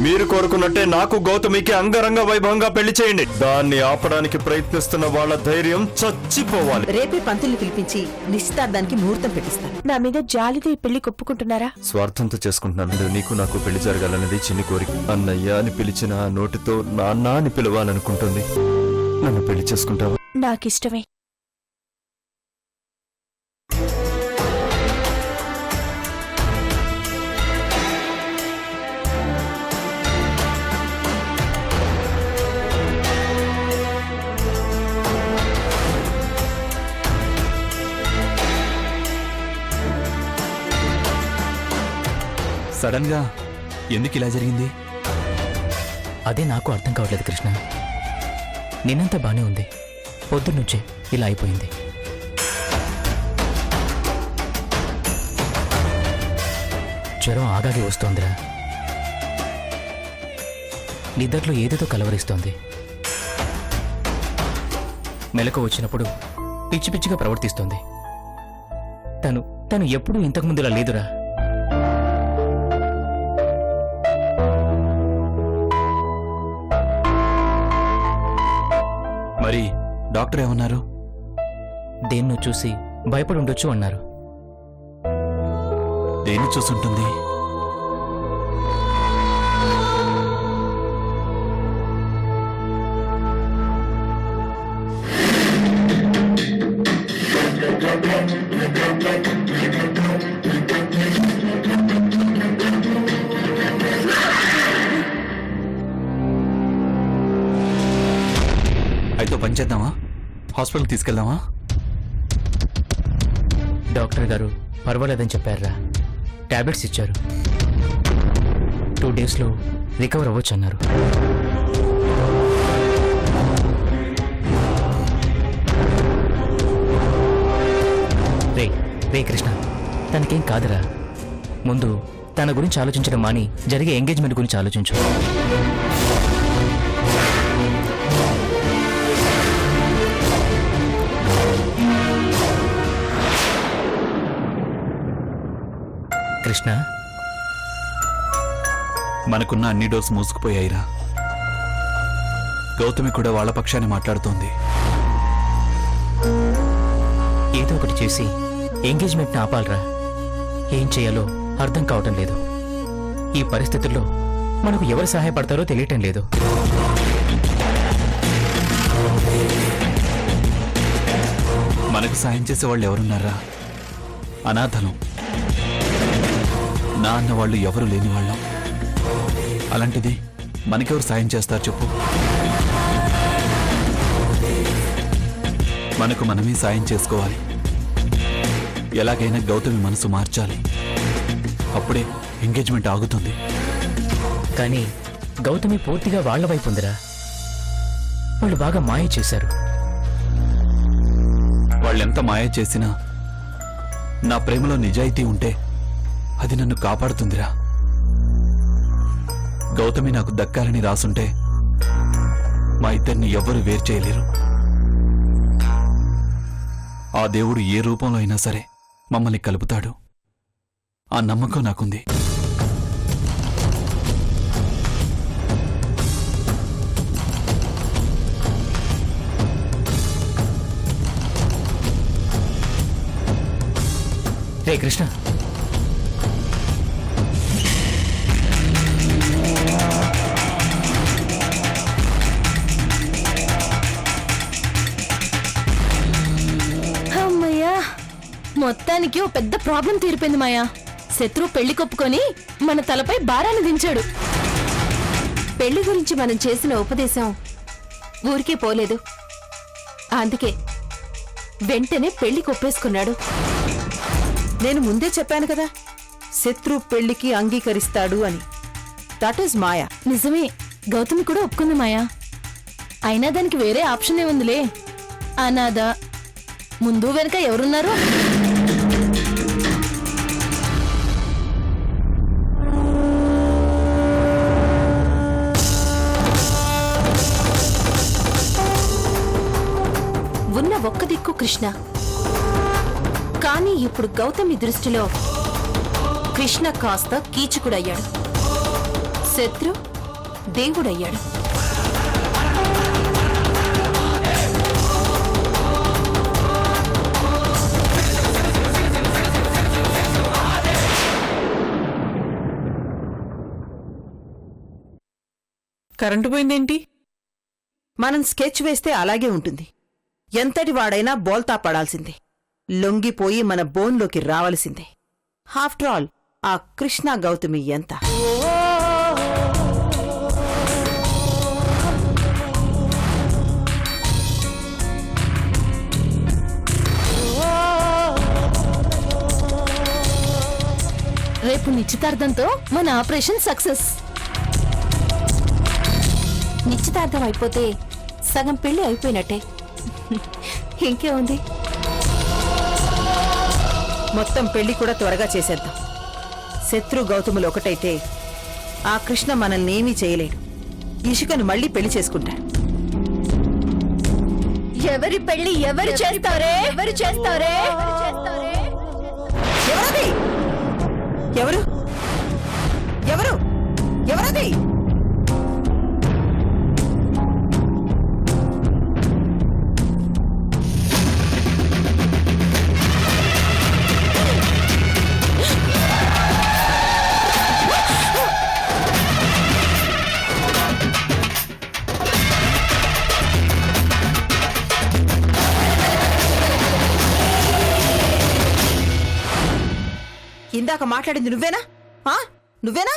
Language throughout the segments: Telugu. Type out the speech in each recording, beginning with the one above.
మీరు కోరుకున్నట్టే నాకు గౌతమికి అంగరంగ వైభవంగా పెళ్లి చేయండి. దాన్ని ఆపడానికి ప్రయత్నిస్తున్న వాళ్ళ ధైర్యం చచ్చిపోవాలి. రేపే పంతుల్ని పిలిపించి నిశ్చితార్థానికి ముహూర్తం పెట్టిస్తాను. నా మీద జాలితో ఈ పెళ్లి ఒప్పుకుంటున్నారా? స్వార్థంతో చేసుకుంటున్నాను. నీకు నాకు పెళ్లి జరగాలన్నది చిన్ని కోరిక. అన్నయ్య అని పిలిచిన ఆ నోటితో నాన్న అని పిలవాలనుకుంటుంది. నన్ను పెళ్లి చేసుకుంటావా? నాకిష్టమే. సడన్ గా ఎందుకు ఇలా జరిగింది? అదే నాకు అర్థం కావట్లేదు కృష్ణ. నిన్నంతా బానే ఉంది, పొద్దున్నుంచే ఇలా అయిపోయింది. జ్వరం ఆగాగి వస్తోందిరా. నిద్దట్లో ఏదేదో కలవరిస్తోంది. మెలకు వచ్చినప్పుడు పిచ్చి పిచ్చిగా ప్రవర్తిస్తోంది. తను ఎప్పుడూ ఇంతకుముందులా లేదురా. మరి డాక్టర్ ఏమన్నారు? దేన్నో చూసి భయపడి ఉండొచ్చు అన్నారు. దేన్ని చూసుంటుంది? అయితే పని చేద్దామా? హాస్పిటల్కి తీసుకెళ్దామా? డాక్టర్ గారు పర్వాలేదని చెప్పారా. టాబ్లెట్స్ ఇచ్చారు. 2 డేస్లో రికవర్ అవ్వచ్చు అన్నారు. రే కృష్ణ, తనకేం కాదురా. ముందు తన గురించి ఆలోచించడం మాని జరిగే ఎంగేజ్మెంట్ గురించి ఆలోచించు. కృష్ణ, మనకున్న అన్ని డోర్స్ మూసుకుపోయాయిరా. గౌతమి కూడా వాళ్ళ పక్షాన్ని మాట్లాడుతోంది. ఏదో ఒకటి చేసి ఎంగేజ్మెంట్ని ఆపాలరా. ఏం చేయాలో అర్థం కావటం లేదు. ఈ పరిస్థితుల్లో మనకు ఎవరు సహాయపడతారో తెలియటం లేదు. మనకు సాయం చేసే వాళ్ళు ఎవరున్నారా? అనాథలు, నా అన్న వాళ్ళు ఎవరు లేని వాళ్ళం. అలాంటిది మనకెవరు సాయం చేస్తారు చెప్పు? మనకు మనమే సాయం చేసుకోవాలి. ఎలాగైనా గౌతమి మనసు మార్చాలి. అప్పుడే ఎంగేజ్మెంట్ ఆగుతుంది. కానీ గౌతమి పూర్తిగా వాళ్ల వైపు ఉందిరా. వాళ్ళు బాగా మాయ చేశారు. వాళ్ళెంత మాయ చేసినా నా ప్రేమలో నిజాయితీ ఉంటే అది నన్ను కాపాడుతుందిరా. గౌతమి నాకు దక్కాలని రాసుంటే మా ఇద్దరిని ఎవ్వరూ వేరు చేయలేరు. ఆ దేవుడు ఏ రూపంలో అయినా సరే మమ్మల్ని కలుపుతాడు. ఆ నమ్మకం నాకుంది. రే కృష్ణ, మొత్తానికి ఓ పెద్ద ప్రాబ్లం తీరిపోయింది మాయా. శత్రు పెళ్లి కొప్పుకొని మన తలపై భారాన్ని దించాడు. పెళ్లి గురించి మనం చేసిన ఉపదేశం ఊరికే పోలేదు. అందుకే వెంటనే పెళ్లి కొప్పేసుకున్నాడు. నేను ముందే చెప్పాను కదా, శత్రు పెళ్లికి అంగీకరిస్తాడు అని. దట్ ఈస్ మాయా. నిజమే, గౌతమి కూడా ఒప్పుకుంది మాయా. అయినా దానికి వేరే ఆప్షన్ ఏముందిలే. అనాథ, ముందు వెనక ఎవరున్నారు? ఉన్న ఒక్క దిక్కు కృష్ణ. కానీ ఇప్పుడు గౌతమి దృష్టిలో కృష్ణ కాస్త కీచుకుడయ్యాడు. శత్రు దేవుడయ్యాడు. కరెంటు పోయిందేంటి? మనం స్కెచ్ వేస్తే అలాగే ఉంటుంది. ఎంతటి వాడైనా బోల్తా పడాల్సిందే, లొంగిపోయి మన బోన్లోకి రావలసిందే. ఆఫ్టర్ ఆల్ ఆ కృష్ణ గౌతమి ఎంత? రేపు నిశ్చితార్థంతో మన ఆపరేషన్ సక్సెస్. నిశ్చితార్థం అయిపోతే సగం పెళ్లి అయిపోయినట్టే. ఇంకేముంది? మొత్తం పెళ్లి కూడా త్వరగా చేసేద్దాం. శత్రు గౌతములు ఒకటైతే ఆ కృష్ణ మనల్ని ఏమీ చేయలేడు. ఇషికను మళ్ళీ పెళ్లి చేసుకుంటాడు. ఎవరి పెళ్లి ఎవరు చేస్తారే? ఎవరది? ఎవరు ఎవరు ఎవరది? ఇందాక మాట్లాడింది నువ్వేనా? నువ్వేనా?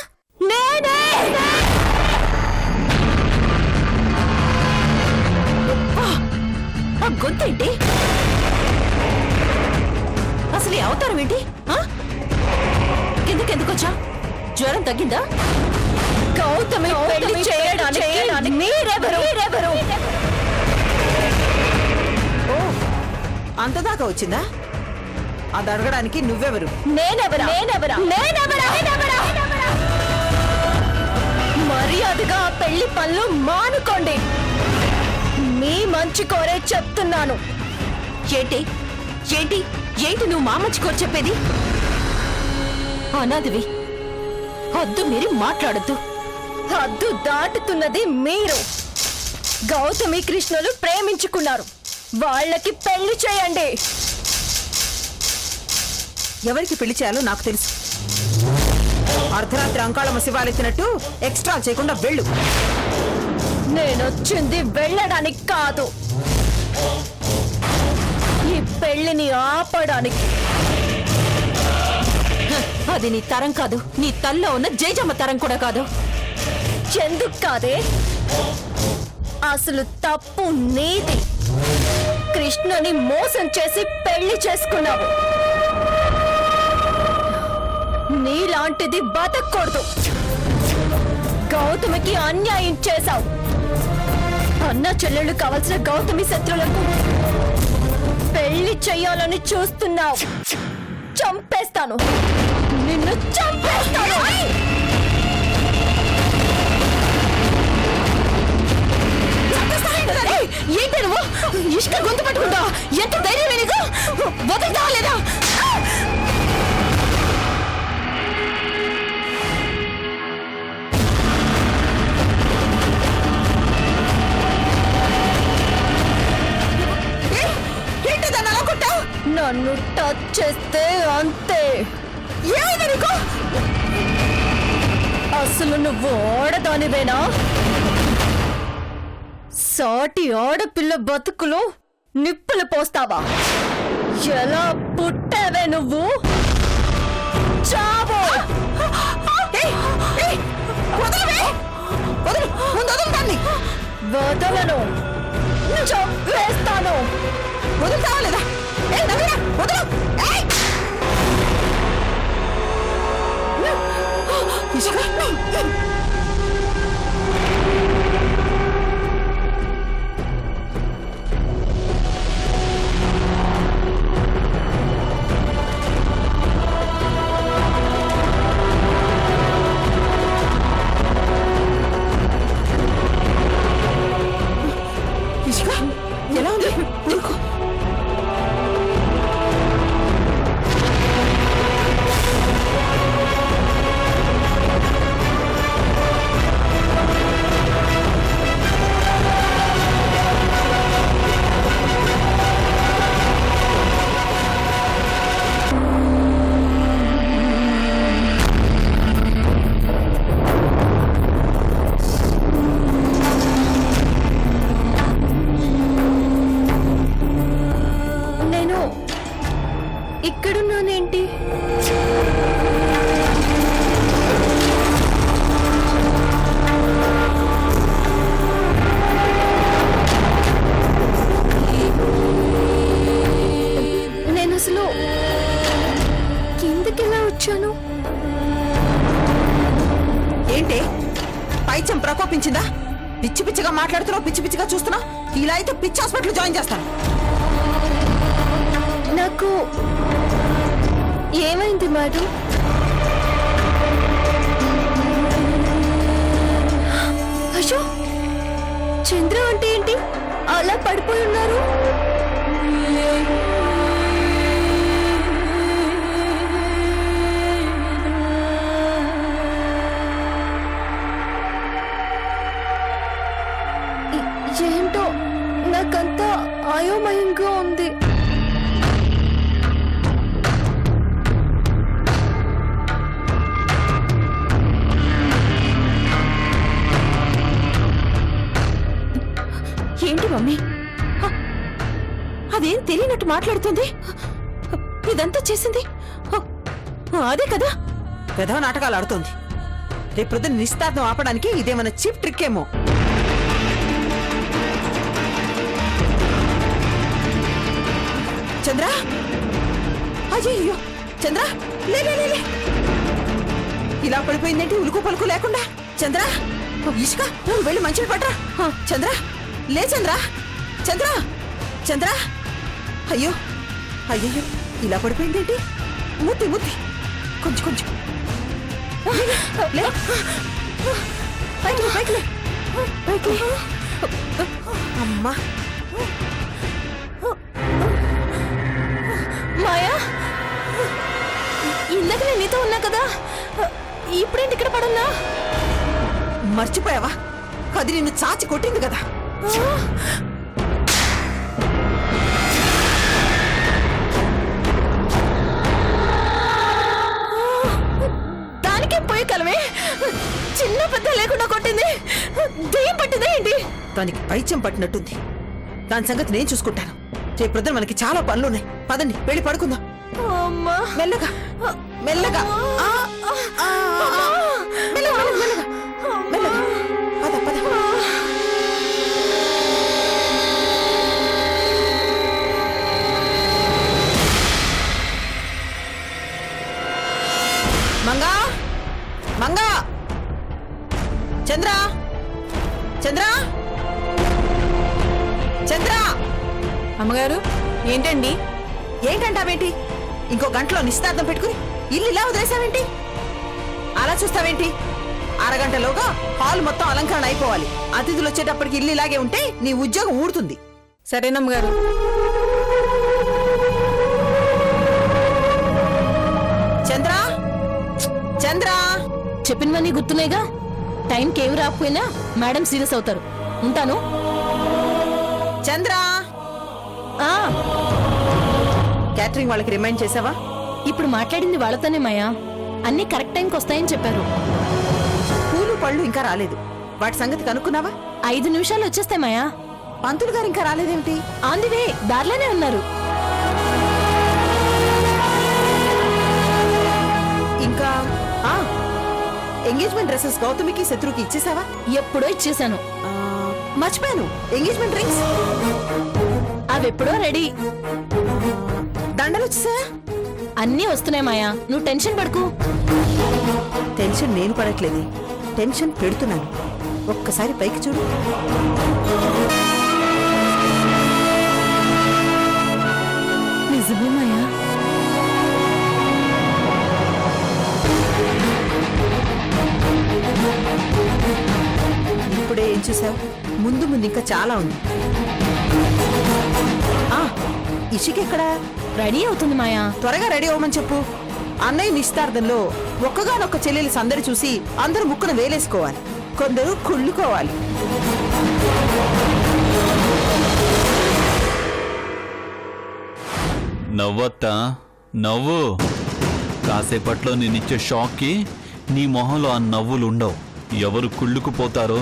ఆ గొంతేంటి? అసలు ఈ అవతారం ఏంటి? కిందకెందుకొచ్చా? జ్వరం తగ్గిందా? గౌతమి పెళ్లి చేయడానికి మీరెవరు? ఓ, అంతదాకా వచ్చిందా? అది అడగడానికి నువ్వెవరు? నేనెవరా? మర్యాదగా ఆ పెళ్లి పనులు మానుకోండి. మీ మంచి కోరే చెప్తున్నాను. ఏంటి ఏంటి ఏంటి నువ్వు మా మంచి కోరి చెప్పేది? అనాదివి, హద్దు మీరి మాట్లాడద్దు. హద్దు దాటుతున్నది మీరు. గౌతమి కృష్ణులు ప్రేమించుకున్నారు, వాళ్ళకి పెళ్లి చేయండి. ఎవరికి పెళ్లి చేయాలో నాకు తెలుసు. అర్ధరాత్రి అంకాళమ్మ శివాలెత్తినట్టు ఎక్స్ట్రా చేయకుండా వెళ్ళు. నేనొచ్చింది వెళ్ళడానికి కాదు, ఈ పెళ్లిని ఆపడానికి. అది నీ తరం కాదు, నీ తల్లో ఉన్న జైజమ్మ తరం కూడా కాదు. ఎందుకు కాదే? అసలు తప్పు నీది. కృష్ణని మోసం చేసి పెళ్లి చేసుకున్నావు. నీలాంటిది బతకూడదు. గౌతమికి అన్యాయం చేశావు. అన్న చెల్లెళ్ళు కావలసిన గౌతమి శత్రులకు పెళ్లి చెయ్యాలని చూస్తున్నావు. చంపేస్తాను, నిన్ను చంపేస్తాను. ఏంటి నువ్వు ఇష్క గొంతు పట్టుకుంటా? ఎంత ధైర్యం నీకు? వదులుతావా లేదా? నన్ను టచ్ చేస్తే అంతే. ఏమైంది నీకు? అసలు నువ్వు ఆడదానివేనా? సాటి ఆడపిల్ల బతుకులు నిప్పులు పోస్తావా? ఎలా పుట్టావే నువ్వు? చావు! వదలను, చంపేస్తాను. వదులుతావా లేదా? వదలు. ఎలా ఉంది? తలనొప్పించిందా? పిచ్చి పిచ్చిగా మాట్లాడుతున్నావు, పిచ్చి పిచ్చిగా చూస్తున్నావు. ఇలా అయితే పిచ్చి హాస్పిటల్ జాయిన్ చేస్తాను. నాకు ఏమైంది మేడం? అయ్యో, చంద్ర అంటే ఏంటి అలా పడిపోయి ఉన్నారు? ఏంటో నాకంతా అయోమయంగా ఉంది. ఏంటి మమ్మీ, అదేం తెలియనట్టు మాట్లాడుతుంది? ఇదంతా చేసింది అదే కదా? పెదవ నాటకాలు ఆడుతోంది. రేపొద్దున నిశ్చితార్థం ఆపడానికి ఇదేమన్నా చీప్ ట్రిక్ ఏమో. చంద్ర, అయ్యో చంద్ర, లే లే, లే, లే. ఇలా పడిపోయిందేంటి ఉలుకు పలుకు లేకుండా? చంద్ర, ఇసుక, నువ్వు వెళ్ళి మంచిని పట్రా. చంద్ర, లే చంద్ర, చంద్ర, చంద్ర. అయ్యో అయ్యో, ఇలా పడిపోయిందేంటి? ముత్తి ముత్తి, కొంచెం కొంచెం లే. పైకి లే, పైకి లే, పైకి లే. అమ్మా, మాయా, ఇందాక నేను నీతో ఉన్నా కదా, ఇప్పుడేంటి ఇక్కడ పడున్నా? మర్చిపోయావా? అది నిన్ను చాచి కొట్టింది కదా. దానికే పోయి కలవే, చిన్న పెద్ద లేకుండా కొట్టింది. దెయ్యం పట్టిందా ఏంటి? దానికి పైత్యం పట్టినట్టుంది. దాని సంగతి నేను చూసుకుంటాను. రేపు ప్రొద్దున మనకి చాలా పనులున్నాయి. పదండి, వెళ్ళి పడుకుందాం. అమ్మా, మెల్లగా మెల్లగా, మెల్లగా మెల్లగా మెల్లగా. పద పద. మంగా, మంగా, చంద్ర, చంద్ర, చంద్ర. అమ్మగారు ఏంటండి? ఏంటంటావేంటి? ఇంకో గంటలో నిశ్చితార్థం పెట్టుకుని ఇల్లు ఇలా వదిలేసావేంటి? అలా చూస్తావేంటి? అరగంటలోగా హాల్ మొత్తం అలంకరణ అయిపోవాలి. అతిథులు వచ్చేటప్పటికి ఇల్లు ఇలాగే ఉంటే నీ ఉద్యోగం ఊడుతుంది. సరేనమ్మగారు. చంద్ర, చంద్ర, చెప్పినవన్నీ గుర్తున్నాయిగా. టైంకి ఏమి రాకపోయినా మేడం సీరియస్ అవుతారు. ఉంటాను. చంద్ర. ఆ, క్యాటరింగ్ వాళ్ళకి రిమైండ్ చేసావా? ఇప్పుడు మాట్లాడింది వాళ్ళతోనే మాయా. అన్ని కరెక్ట్ టైంకి వస్తాయని చెప్పారు. పూలు పళ్ళు ఇంకా రాలేదు. వాటి సంగతి కనుక్కున్నావా? 5 నిమిషాలు వచ్చేస్తాయి మాయా. పంతులు గారు ఇంకా రాలేదేమిటి? ఆన్ ది వే, దారిలోనే ఉన్నారు. ఇంకా ఎంగేజ్మెంట్ డ్రెస్సెస్ గౌతమికి శత్రుకి ఇచ్చేసావా? ఎప్పుడో ఇచ్చేసాను. మర్చిపోయాను, ఎంగేజ్మెంట్ రింగ్స్ అవెప్పుడో రెడీ. దండలు వచ్చేసాయా? అన్నీ వస్తున్నాయి మాయా, నువ్వు టెన్షన్ పడుకు. టెన్షన్ నేను పడట్లేదు, టెన్షన్ పెడుతున్నాను. ఒక్కసారి పైకి చూడు. నిజమే మాయా. ఇప్పుడే ఏం చూసావు? ముందు ముందు ఇంకా చాలా ఉంది. ఇషికెక్కడా? రెడీ అవుతుంది మాయా. త్వరగా రెడీ అవ్వమని చెప్పు. అన్నయ్య నిశ్చితార్థంలో ఒక్కగానొక్క చెల్లెలి సందడి చూసి అందరూ ముక్కున వేలేసుకోవాలి, కొందరు కుళ్ళుకోవాలి. నవ్వొత్తా, నవ్వు. కాసేపట్లో నేనిచ్చే షాక్కి నీ మొహంలో ఆ నవ్వులుండవు. ఎవరు కుళ్ళుకుపోతారో,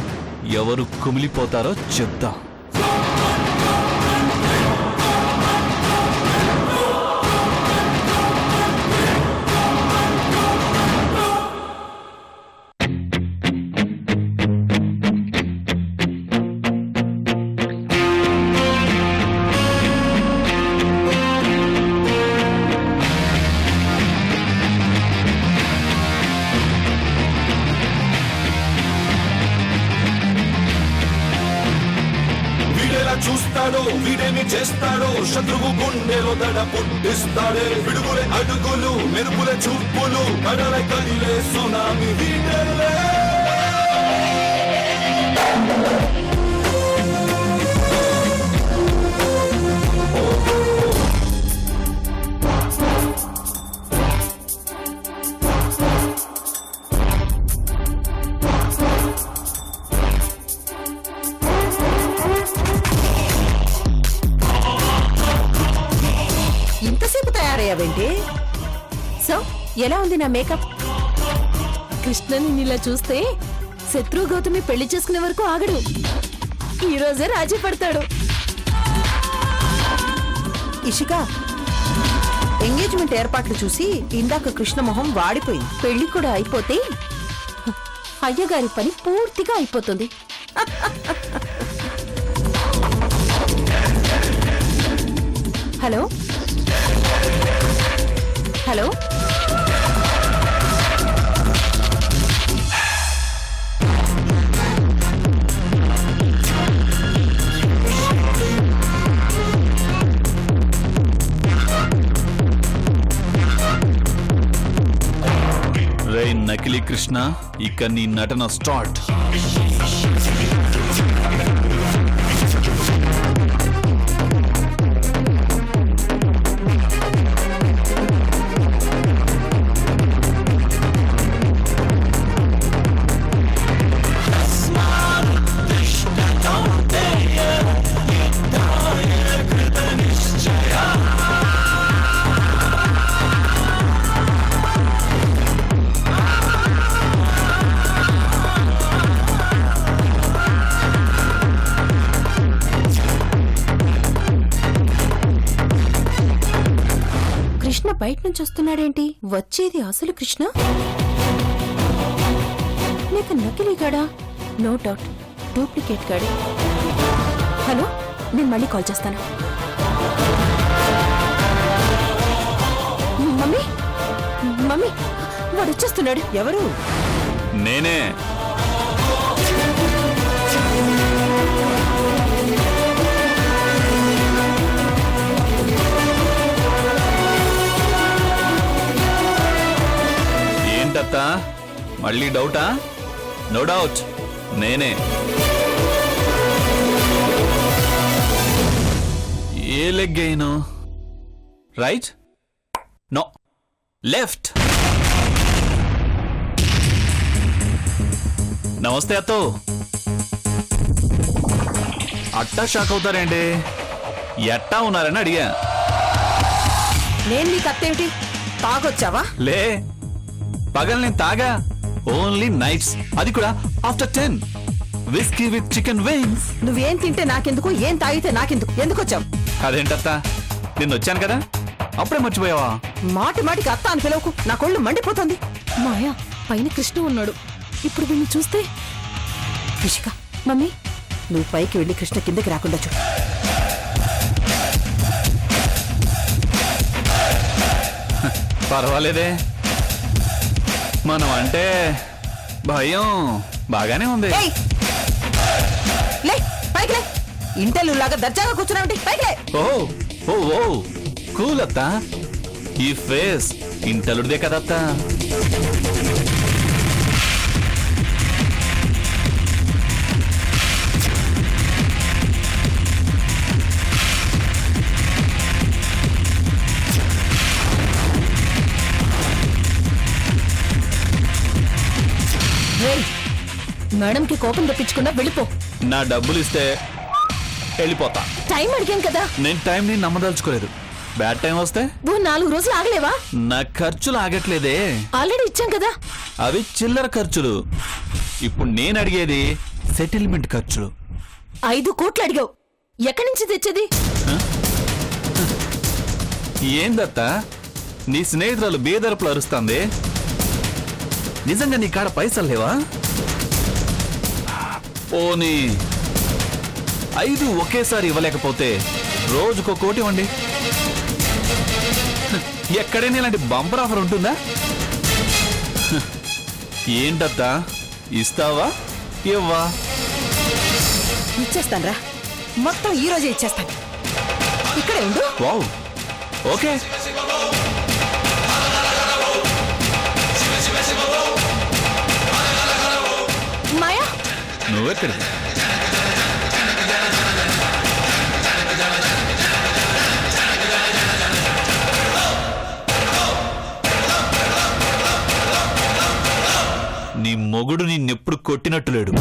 ఎవరు కుమిలిపోతారో చెప్తా. చూస్తాడో వీడేమి చేస్తాడో శత్రువు గుండెలో దడ పుట్టిస్తాడే పిడుగులే అడుగులు మెరుపుల చూపులు కడల కదిలే సునామీ వీడలే ఇంతసేపు తయారయ్యావేంటి? సో ఎలా ఉంది నా మేకప్? కృష్ణని ఇలా చూస్తే శత్రు గౌతమి పెళ్లి చేసుకునే వరకు ఆగడు. ఈ రోజే రాజీ పడతాడు. ఇషిక, ఎంగేజ్మెంట్ ఏర్పాట్లు చూసి ఇందాక కృష్ణమొహం వాడిపోయింది. పెళ్లి కూడా అయిపోతే అయ్యగారి పని పూర్తిగా అయిపోతుంది. హలో హలో రే నకిలీ కృష్ణ, ఇక నీ నటన స్టార్ట్. కృష్ణ బయట నుంచి వస్తున్నాడేంటి? వచ్చేది అసలు కృష్ణ లేక నకిలీ గాడా? నో డౌట్ డూప్లికేట్ గాడే. హలో, నేను మళ్ళీ కాల్ చేస్తాను. మమ్మీ మమ్మీ, వాడు వచ్చేస్తున్నాడు. ఎవరు? నేనే. ఏంటత్తా, మళ్ళీ డౌటా? నో డౌట్, నేనే. ఏ లెగ్ అయినా రైట్? No, left. నమస్తే అత్తో. అట్టా షాక్ అవుతారేంటి? ఎట్టా ఉన్నారని అడిగా. నేను నీకు అత్తేమిటి? తాగొచ్చావా? లే, పగలు నేను తాగా. ఓన్లీ నైట్స్, అది కూడా after 10. Whisky with chicken wings. నువ్వేం తింటే నాకెందుకు, ఏం తాగితే నాకెందుకు? ఎందుకు వచ్చావు? అదేంటత్తా, నిన్న వచ్చాను కదా, అప్పుడే మర్చిపోయావా? మాటి మాటికి అత్త అని పిలవకు, నా కొళ్ళు మండిపోతుంది. మాయా, పైన కృష్ణ ఉన్నాడు. ఇప్పుడు వీడిని చూస్తే ఇషిక, మమ్మీ, నువ్వు పైకి వెళ్ళి కృష్ణ కిందకి రాకుండా చూడు. పర్వాలేదే, మనం అంటే భయం బాగానే ఉంది. ఏయ్! లే, పైకి లే. ఇంటెల్లులాగా దర్జాగా కూర్చున్నావుంటి, పైకి లే. ఓ ఓ ఓ, కూల్ అత్తా. ఈ ఫేస్ ఇంటలుడిదే కదత్తా. మేడంకి కోపం తెప్పించకుండా వెళ్ళిపో. నా డబ్బులు ఇస్తే వెళ్ళిపోతా. టైం అడిగాం కదా. నేను టైం ని నమ్మదలుచుకోలేదు. బ్యాడ్ టైం వస్తే నువ్వు 4 రోజులు ఆగలేవా? నా ఖర్చులు ఆగట్లేదే. ఆల్రెడీ ఇచ్చాం కదా. అవి చిల్లర ఖర్చులు. ఇప్పుడు నేను అడిగేది సెటిల్మెంట్ ఖర్చులు. 5 కోట్లు అడిగావు. ఎక్కడి నుంచి తెచ్చేది? ఏందత్తా, నీ స్నేహితురాలు బేదరపులు అరుస్తుంది. నిజంగా నీ కాడ పైసలు లేవా? పోనీ 5 ఒకేసారి ఇవ్వలేకపోతే రోజుకో కోటి ఇవ్వండి. ఎక్కడైనా ఇలాంటి బంపర్ ఆఫర్ ఉంటుందా? ఏంటత్తా, ఇస్తావా ఇవ్వా? ఇచ్చేస్తాన్రా. మొత్తం ఈ రోజే ఇచ్చేస్తాను. ఇక్కడే ఉండు. Wow, okay. మాయా, నువ్వెక్కడికి? నీ మొగుడు నిన్నెప్పుడు కొట్టినట్టు లేడు.